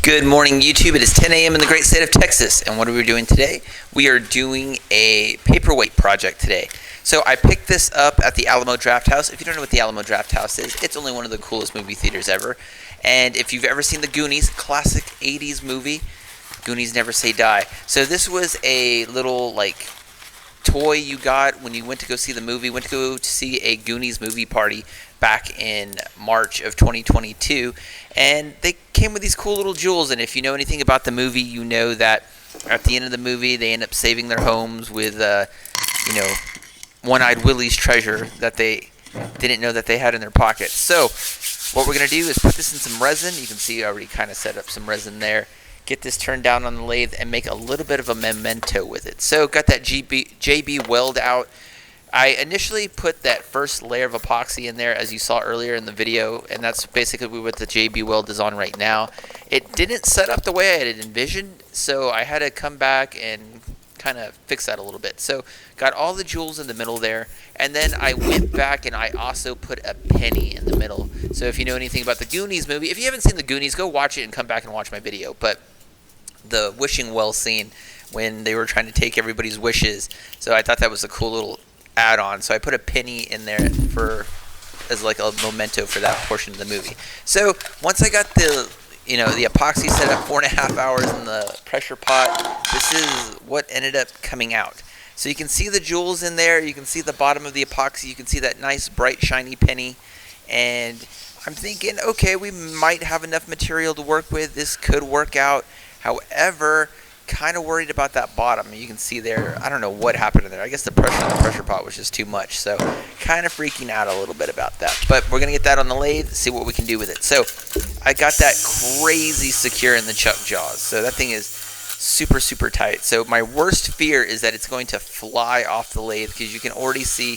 Good morning, YouTube. It is 10 a.m. in the great state of Texas. And what are we doing today? We are doing a paperweight project today. So I picked this up at the Alamo Drafthouse. If you don't know what the Alamo Drafthouse is, it's only one of the coolest movie theaters ever. And if you've ever seen the Goonies, classic 80s movie, Goonies Never Say Die. So this was a little, toy you got when you went to go see the movie, went to go to see a Goonies movie party back in March of 2022, and they came with these cool little jewels. And if you know anything about the movie, you know that at the end of the movie they end up saving their homes with One-Eyed Willie's treasure that they didn't know that they had in their pocket. So what we're going to do is put this in some resin. You can see I already kind of set up some resin there. Get this turned down on the lathe and make a little bit of a memento with it. So got that JB weld out. I initially put that first layer of epoxy in there, as you saw earlier in the video, and that's basically what the JB weld is on right now. It didn't set up the way I had envisioned, so I had to come back and kind of fix that a little bit. So got all the jewels in the middle there, and then I went back and I also put a penny in the middle. So if you know anything about the Goonies movie, if you haven't seen the Goonies, go watch it and come back and watch my video. But the wishing well scene when they were trying to take everybody's wishes, so I thought that was a cool little add-on. So I put a penny in there as like a memento for that portion of the movie. So once I got the epoxy set up 4.5 hours in the pressure pot, this is what ended up coming out. So you can see the jewels in there, you can see the bottom of the epoxy, you can see that nice bright shiny penny, and I'm thinking, okay, we might have enough material to work with. This could work out. However, kind of worried about that bottom. You can see there, I don't know what happened in there. I guess the pressure in the pressure pot was just too much. So kind of freaking out a little bit about that. But we're going to get that on the lathe, see what we can do with it. So I got that crazy secure in the chuck jaws. So that thing is super, super tight. So my worst fear is that it's going to fly off the lathe, because you can already see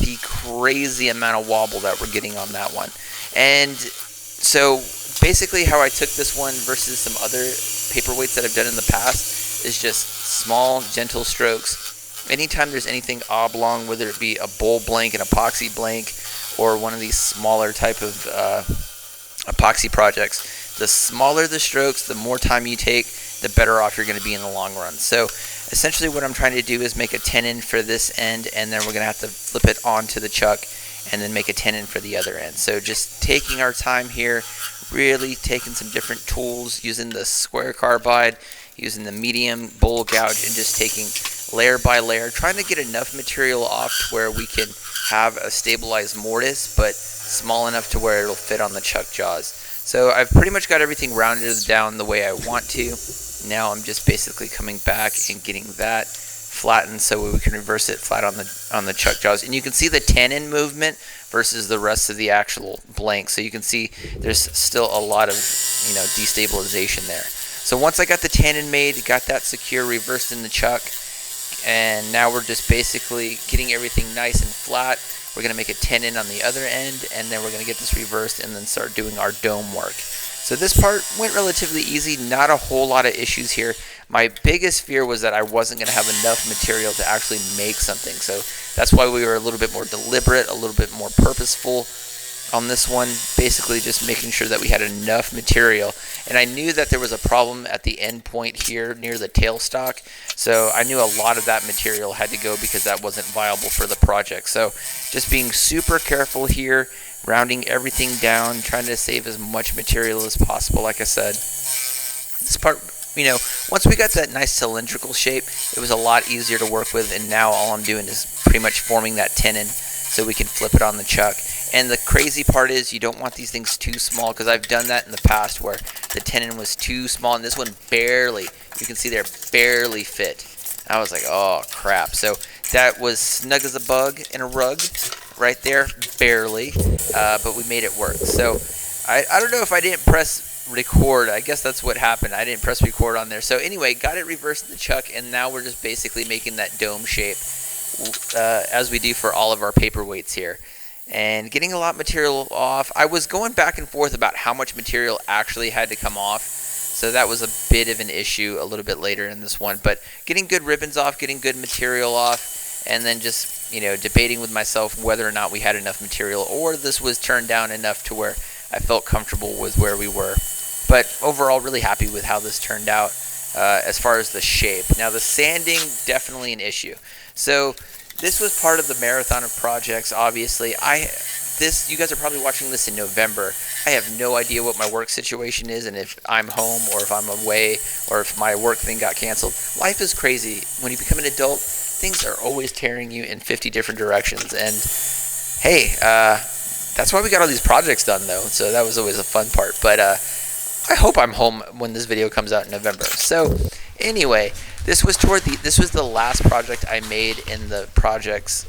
the crazy amount of wobble that we're getting on that one. And so basically how I took this one versus some other paperweights that I've done in the past is just small, gentle strokes. Anytime there's anything oblong, whether it be a bowl blank, an epoxy blank, or one of these smaller type of epoxy projects, the smaller the strokes, the more time you take, the better off you're going to be in the long run. So essentially what I'm trying to do is make a tenon for this end, and then we're going to have to flip it onto the chuck and then make a tenon for the other end. So just taking our time here, really taking some different tools, using the square carbide, using the medium bowl gouge, and just taking layer by layer, trying to get enough material off to where we can have a stabilized mortise, but small enough to where it'll fit on the chuck jaws. So I've pretty much got everything rounded down the way I want to. Now I'm just basically coming back and getting that flattened so we can reverse it flat on the chuck jaws. And you can see the tenon movement versus the rest of the actual blank. So you can see there's still a lot of destabilization there. So once I got the tenon made, got that secure, reversed in the chuck, and now we're just basically getting everything nice and flat. We're going to make a tenon on the other end, and then we're going to get this reversed and then start doing our dome work. So this part went relatively easy, not a whole lot of issues here. My biggest fear was that I wasn't going to have enough material to actually make something. So that's why we were a little bit more deliberate, a little bit more purposeful on this one, basically just making sure that we had enough material. And I knew that there was a problem at the end point here near the tailstock, so I knew a lot of that material had to go because that wasn't viable for the project. So just being super careful here, rounding everything down, trying to save as much material as possible. Like I said, this part, once we got that nice cylindrical shape, it was a lot easier to work with, and now all I'm doing is pretty much forming that tenon so we can flip it on the chuck. And the crazy part is you don't want these things too small, because I've done that in the past where the tenon was too small, and this one barely, you can see there, barely fit. I was like, oh crap. So that was snug as a bug in a rug right there, barely, but we made it work. So I don't know if I didn't press record. I guess that's what happened. I didn't press record on there. So anyway, got it reversed in the chuck, and now we're just basically making that dome shape as we do for all of our paperweights here. And getting a lot of material off. I was going back and forth about how much material actually had to come off, so that was a bit of an issue a little bit later in this one. But getting good ribbons off, getting good material off, and then just debating with myself whether or not we had enough material, or this was turned down enough to where I felt comfortable with where we were. But overall, really happy with how this turned out as far as the shape. Now, the sanding, definitely an issue. So this was part of the marathon of projects, obviously. You guys are probably watching this in November. I have no idea what my work situation is and if I'm home or if I'm away or if my work thing got canceled. Life is crazy. When you become an adult, things are always tearing you in 50 different directions. And hey, that's why we got all these projects done, though. So that was always a fun part. But I hope I'm home when this video comes out in November. So anyway, this was the last project I made in the projects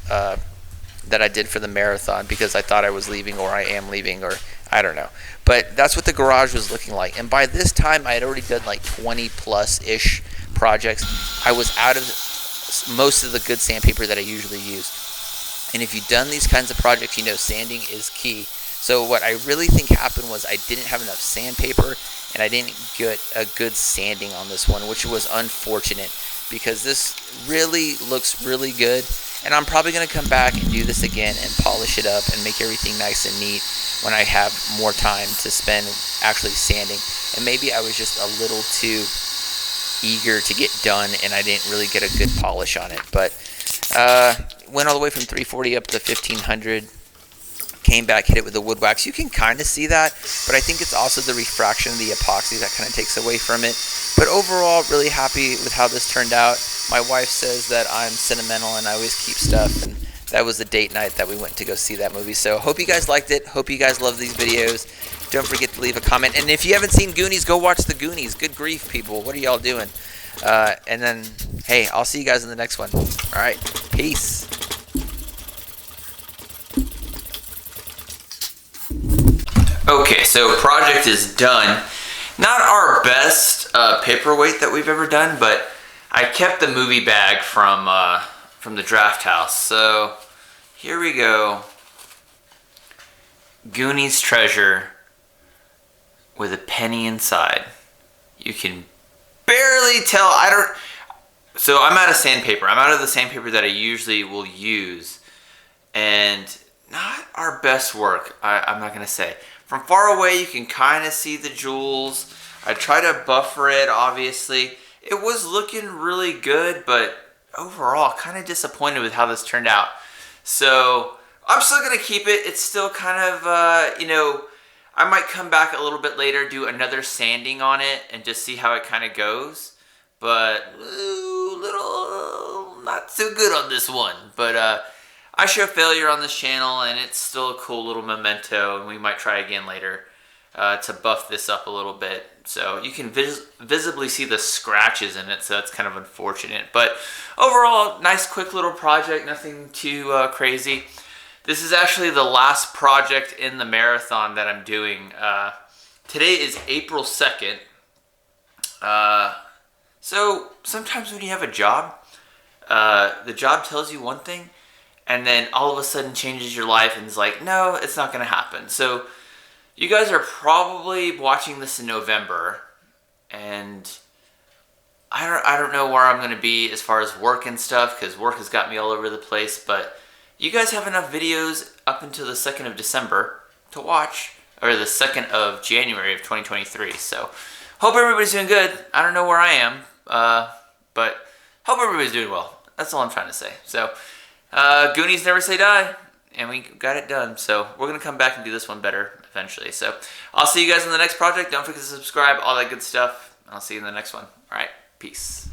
that I did for the marathon, because I thought I was leaving, or I am leaving, or I don't know. But that's what the garage was looking like. And by this time, I had already done like 20 plus ish projects. I was out of most of the good sandpaper that I usually use. And if you've done these kinds of projects, you know sanding is key. So what I really think happened was I didn't have enough sandpaper, and I didn't get a good sanding on this one, which was unfortunate, because this really looks really good. And I'm probably going to come back and do this again and polish it up and make everything nice and neat when I have more time to spend actually sanding. And maybe I was just a little too eager to get done, and I didn't really get a good polish on it. But went all the way from 340 up to 1500. Came back, hit it with the wood wax. You can kind of see that, but I think it's also the refraction of the epoxy that kind of takes away from it. But overall, really happy with how this turned out. My wife says that I'm sentimental and I always keep stuff, and that was the date night that we went to go see that movie. So hope you guys liked it. Hope you guys love these videos. Don't forget to leave a comment. And if you haven't seen Goonies, go watch the Goonies. Good grief, people. What are y'all doing? And then, hey, I'll see you guys in the next one. All right. Peace. Okay, so project is done. Not our best paperweight that we've ever done, but I kept the movie bag from the draft house. So here we go. Goonies treasure with a penny inside. You can barely tell. So I'm out of sandpaper. I'm out of the sandpaper that I usually will use, and not our best work. I'm not gonna say. From far away, you can kind of see the jewels. I try to buffer it, obviously. It was looking really good, but overall, kind of disappointed with how this turned out. So I'm still going to keep it. It's still kind of, I might come back a little bit later, do another sanding on it, and just see how it kind of goes. But, little, not so good on this one. But, I show failure on this channel, and it's still a cool little memento, and we might try again later to buff this up a little bit. So you can visibly see the scratches in it, so that's kind of unfortunate. But overall, nice quick little project, nothing too crazy. This is actually the last project in the marathon that I'm doing. Today is April 2nd. So sometimes when you have a job, the job tells you one thing, and then all of a sudden changes your life and is like, no, it's not going to happen. So you guys are probably watching this in November, and I don't know where I'm going to be as far as work and stuff, because work has got me all over the place, but you guys have enough videos up until the 2nd of December to watch, or the 2nd of January of 2023. So hope everybody's doing good. I don't know where I am, but hope everybody's doing well. That's all I'm trying to say. So Goonies never say die, and we got it done. So we're going to come back and do this one better eventually. So I'll see you guys in the next project. Don't forget to subscribe, all that good stuff, and I'll see you in the next one. All right, peace.